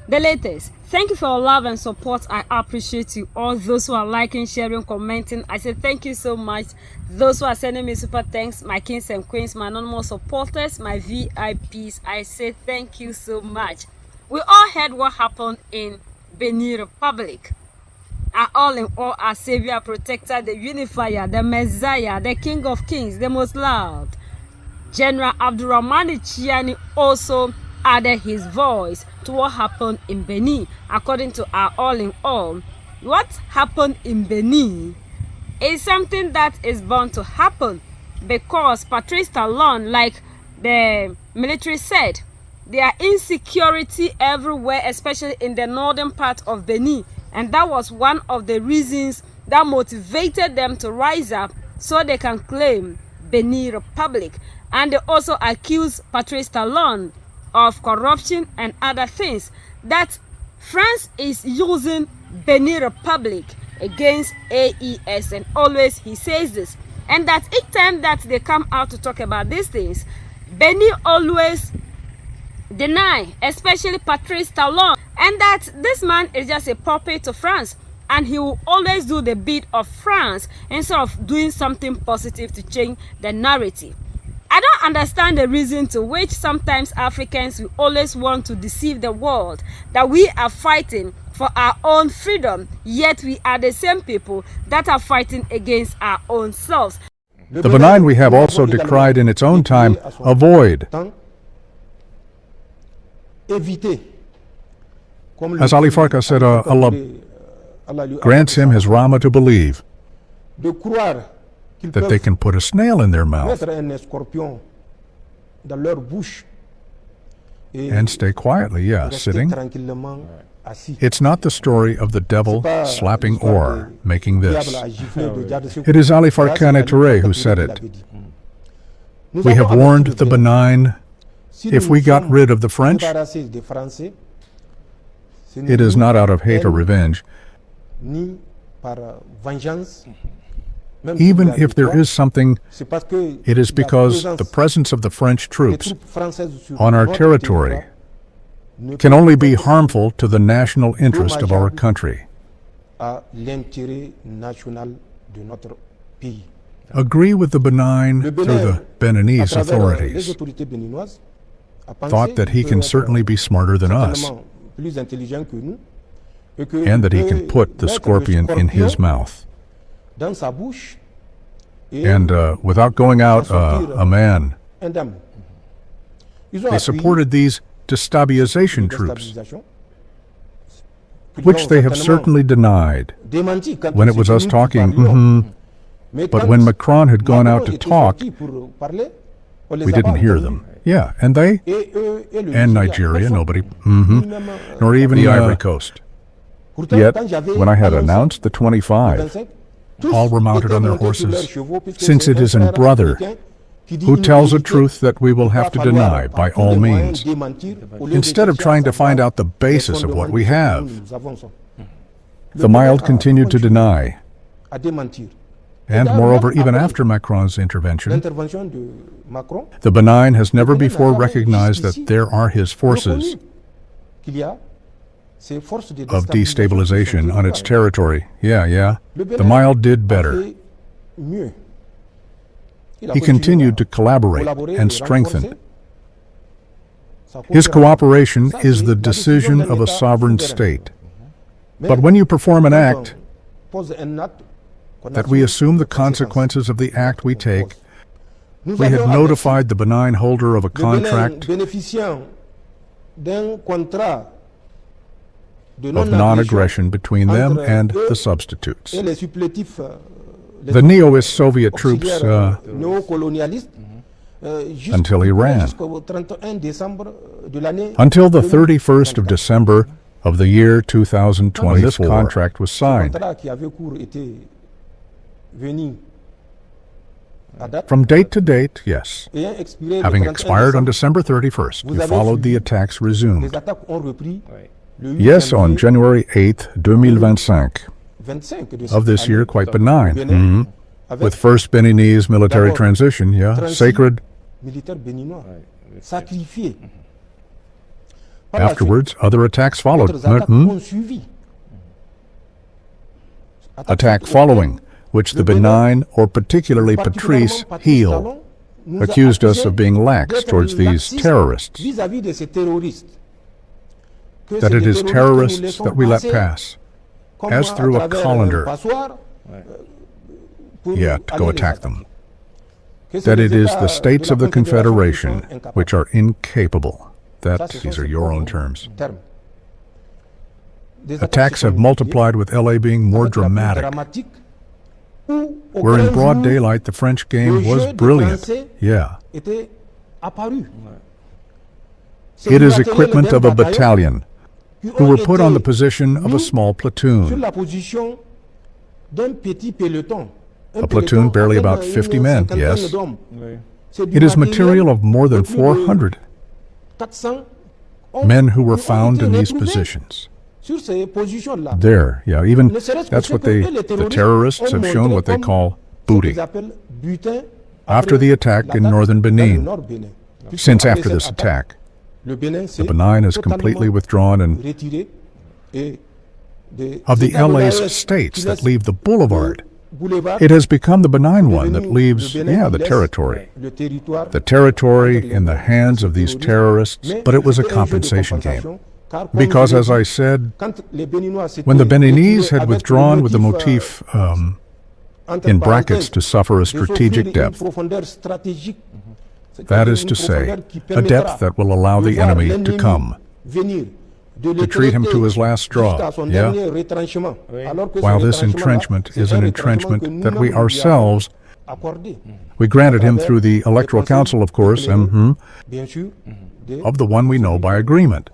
the latest. Thank you for your love and support. I appreciate you. All those who are liking, sharing, commenting, I say thank you so much. Those who are sending me super thanks, my kings and queens, my anonymous supporters, my VIPs, I say thank you so much. We all heard what happened in Benin Republic. All in all, our savior, protector, the unifier, the messiah, the king of kings, the most loved, General Abdurrahman Tiani, also added his voice to what happened in Benin. According to our all in all, what happened in Benin is something that is bound to happen, because Patrice Talon, like the military said, there are insecurity everywhere, especially in the northern part of Benin, and that was one of the reasons that motivated them to rise up so they can claim Benin Republic. And they also accused Patrice Talon of corruption and other things, that France is using Benin Republic against AES, and always he says this, and that each time that they come out to talk about these things, Benin always deny, especially Patrice Talon, and that this man is just a puppet to France, and he will always do the bit of France instead of doing something positive to change the narrative. I don't understand the reason to which sometimes Africans will always want to deceive the world that we are fighting for our own freedom, yet we are the same people that are fighting against our own selves. The Benin we have also decried in its own time, avoid. As Ali Farka said, Allah grants him his Rama to believe that they can put a snail in their mouth and stay quietly, sitting. It's not the story of the devil slapping ore making this. It is Ali Farkane Touré who said it. We have warned the Benin, if we got rid of the French, it is not out of hate or revenge. Even if there is something, it is because the presence of the French troops on our territory can only be harmful to the national interest of our country. Agree with the Benin through the Beninese authorities. Thought that he can certainly be smarter than us, and that he can put the scorpion in his mouth. And without going out a man, they supported these destabilization troops, which they have certainly denied. When it was us talking, but when Macron had gone out to talk, we didn't hear them. And they, and Nigeria, nobody, nor even the Ivory Coast. Yet, when I had announced the 25, all were mounted on their horses, since it is a brother who tells a truth that we will have to deny by all means, instead of trying to find out the basis of what we have. The mild continued to deny, and moreover, even after Macron's intervention, the Benin has never before recognized that there are his forces of destabilization on its territory. The mild did better. He continued to collaborate and strengthen. His cooperation is the decision of a sovereign state. But when you perform an act, that we assume the consequences of the act we take, we had notified the Benin holder of a contract of non-aggression between them and the substitutes. The neo-ist Soviet troops, until he ran. Until the 31st of December of the year 2024, this contract was signed. From date to date, yes. Having expired on December 31st, we followed the attacks resumed. Yes, on January 8th, 2025, of this year, quite benign. With first Beninese military transition, sacred. Afterwards, other attacks followed. Attack following, which the benign, or particularly Patrice Heel, accused us of being lax towards these terrorists. That it is terrorists that we let pass, as through a colander, to go attack them. That it is the states of the Confederation which are incapable. These are your own terms. Attacks have multiplied with LA being more dramatic. Where in broad daylight the French game was brilliant. It is equipment of a battalion, who were put on the position of a small platoon. A platoon barely about 50 men, yes. It is material of more than 400 men who were found in these positions. There, even that's what the terrorists have shown what they call booty. After the attack in northern Benin, since after this attack, the Benin is completely withdrawn, and of the LA's states that leave the boulevard, it has become the benign one that leaves, the territory. The territory in the hands of these terrorists, but it was a compensation game. Because, as I said, when the Beninese had withdrawn with the motif, in brackets, to suffer a strategic depth, that is to say, a depth that will allow the enemy to come, to treat him to his last straw, while this entrenchment is an entrenchment that we ourselves, we granted him through the Electoral Council, of course, of the one we know by agreement.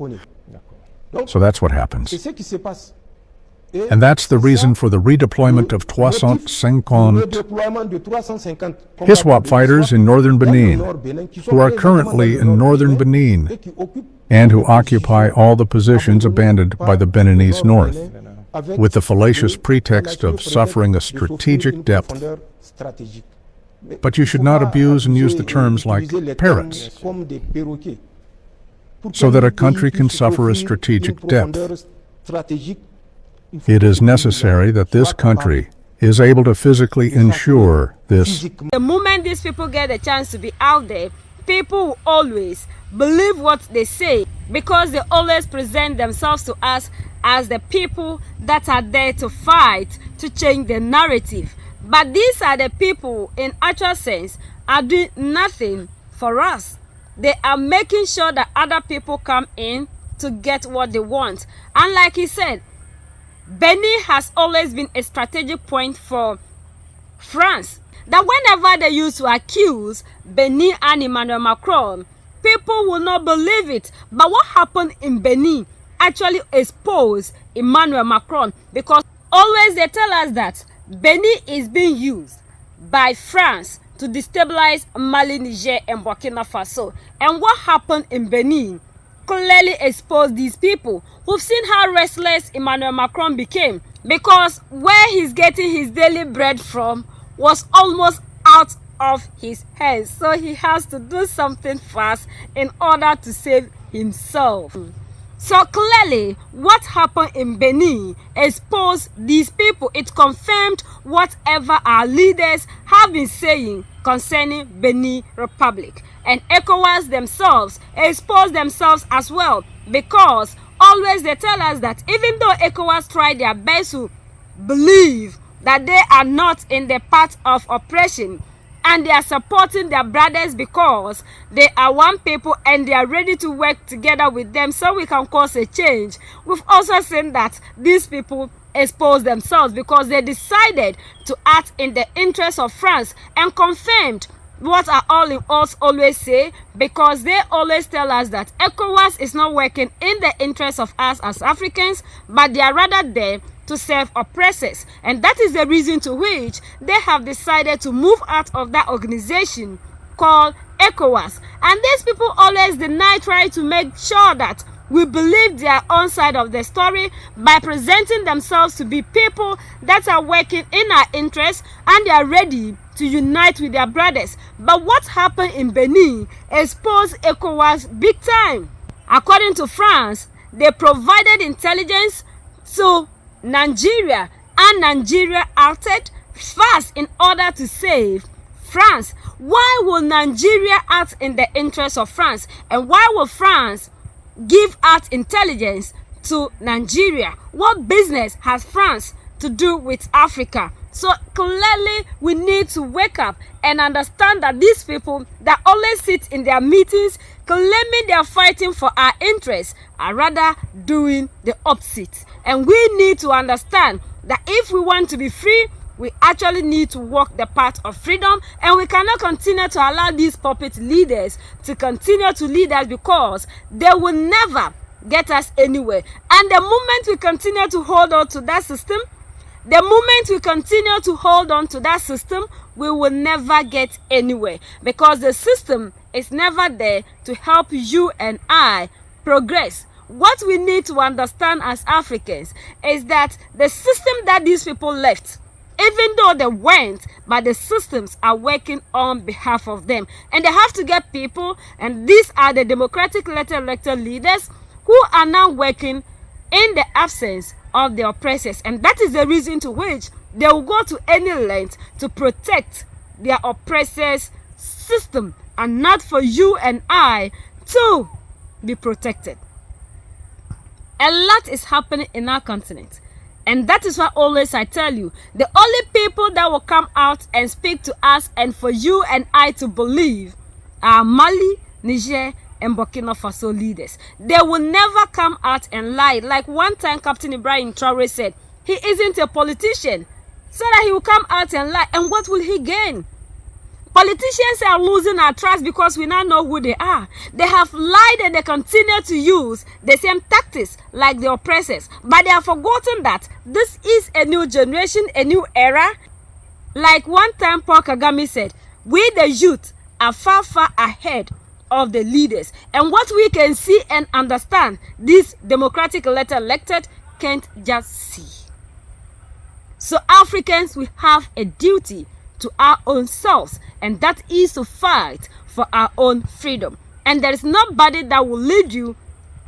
So that's what happens. And that's the reason for the redeployment of 350 HISWAP fighters in northern Benin, who are currently in northern Benin, and who occupy all the positions abandoned by the Beninese north, with the fallacious pretext of suffering a strategic depth. But you should not abuse and use the terms like parrots, so that a country can suffer a strategic depth. It is necessary that this country is able to physically ensure this. The moment these people get a chance to be out there, people will always believe what they say, because they always present themselves to us as the people that are there to fight, to change the narrative. But these are the people, in actual sense, are doing nothing for us. They are making sure that other people come in to get what they want. And like he said, Benin has always been a strategic point for France. That whenever they used to accuse Benin and Emmanuel Macron, people will not believe it. But what happened in Benin actually exposed Emmanuel Macron, because always they tell us that Benin is being used by France to destabilize Mali, Niger, and Burkina Faso. And what happened in Benin clearly exposed these people. We've seen how restless Emmanuel Macron became, because where he's getting his daily bread from was almost out of his hands. So he has to do something fast in order to save himself. So clearly, what happened in Benin exposed these people. It confirmed whatever our leaders have been saying concerning Benin Republic. And ECOWAS themselves exposed themselves as well, because always they tell us that even though ECOWAS tried their best to believe that they are not in the path of oppression, and they are supporting their brothers because they are one people and they are ready to work together with them so we can cause a change. We've also seen that these people expose themselves because they decided to act in the interest of France, and confirmed what our all in us always say, because they always tell us that ECOWAS is not working in the interest of us as Africans, but they are rather there to serve oppressors. And that is the reason to which they have decided to move out of that organization called ECOWAS. And these people always deny, try to make sure that we believe their own side of the story by presenting themselves to be people that are working in our interests and they are ready to unite with their brothers. But what happened in Benin exposed ECOWAS big time. According to France, they provided intelligence to Nigeria, and Nigeria acted fast in order to save France. Why will Nigeria act in the interest of France? And why will France give out intelligence to Nigeria? What business has France to do with Africa? So clearly we need to wake up and understand that these people that always sit in their meetings claiming they are fighting for our interests are rather doing the opposite. And we need to understand that if we want to be free, we actually need to walk the path of freedom, and we cannot continue to allow these puppet leaders to continue to lead us, because they will never get us anywhere. And the moment we continue to hold on to that system, we will never get anywhere, because the system is never there to help you and I progress. What we need to understand as Africans is that the system that these people left, even though they went, but the systems are working on behalf of them. And they have to get people, and these are the democratic elected leaders who are now working in the absence of the oppressors. And that is the reason to which they will go to any length to protect their oppressors' system, and not for you and I to be protected. A lot is happening in our continent. And that is why always I tell you, the only people that will come out and speak to us and for you and I to believe are Mali, Niger, and Burkina Faso leaders. They will never come out and lie. Like one time Captain Ibrahim Traore said, he isn't a politician, so that he will come out and lie. And what will he gain? Politicians are losing our trust because we now know who they are. They have lied and they continue to use the same tactics like the oppressors. But they have forgotten that this is a new generation, a new era. Like one time Paul Kagame said, we the youth are far, far ahead of the leaders. And what we can see and understand, these democratic elected can't just see. So Africans, we have a duty to our own selves, and that is to fight for our own freedom. And there is nobody that will lead you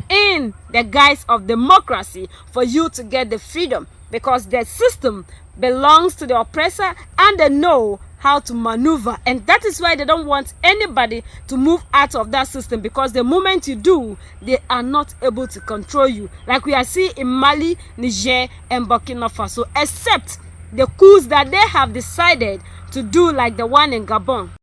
in the guise of democracy for you to get the freedom, because the system belongs to the oppressor and they know how to maneuver. And that is why they don't want anybody to move out of that system, because the moment you do, they are not able to control you, like we are seeing in Mali, Niger, and Burkina Faso, except the coups that they have decided to do, like the one in Gabon.